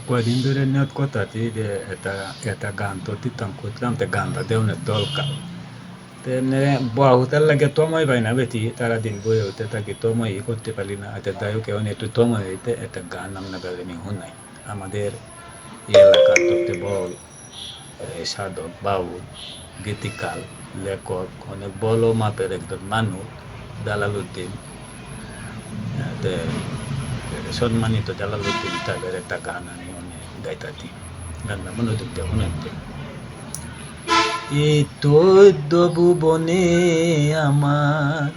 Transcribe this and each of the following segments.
কয়দিন ধরে নিয়ত কথাটি যে এটা গান তো দিতাম করতাম তো গানটা দেওয়ার দরকার তো এমনি বয়া হতার লাগে তময় পাই না বেশি তারা দিন বয়ে হতে থাকি তময় করতে পারি না এটা দায়ক কেমন একটু তময় হইতে একটা গান আমরা বেড়ে শুনাই আমাদের এই এলাকার তো বল সাধক বাউল গীতিকাল লেখক অনেক বড় মাপের একজন মানুষ জালালউদ্দিন সম্মানিত জালালউদ্দিন তাদের একটা গান আমি অনেক গাইতাছি গানটা মনোযোগ দিয়ে শুনাইতে এই চোদ্দ ভুবনে আমার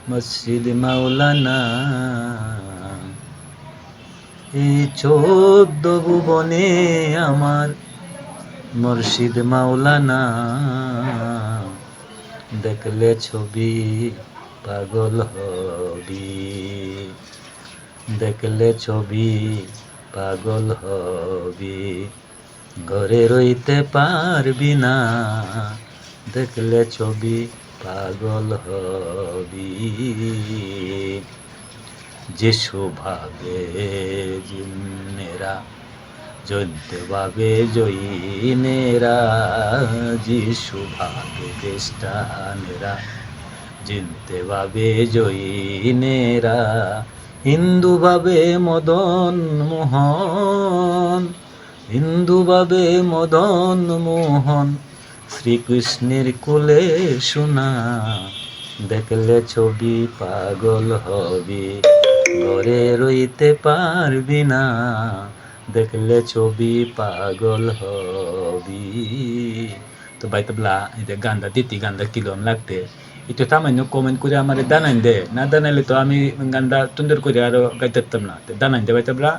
মসজিদ মাওলানা এই চোদ্দ ভুবনে আমার মুর্শিদ মাওলানা দেখলে ছবি পাগল হবি দেখলে ছবি পাগল হবি ঘরে রইতে পারবি না দেখলে ছবি পাগল হবি যিশু ভাবে জিন্নেরা জয়তে ভাবে জয়ীনেরা যিশু ভাবে খ্রিস্টানেরা জিনতে ভাবে জয়ীনেরা হিন্দু ভাবে মদন মোহন হিন্দু ভাবে মদন মোহন শ্রীকৃষ্ণের কোলে শোনা দেখলে ছবি পাগল হবি ঘরে রইতে পারবি না দেখলে ছবি পাগল হবি তো ভাই তবলা এই যে গানটা দিতি গানটা কিরম লাগতে একটু সামান্য কমেন্ট করে আমার দানাইন দে না দানাইলে তো আমি গানটা সুন্দর করে আরো গাইতে পারতাম না দানাইন দে ভাই তবলা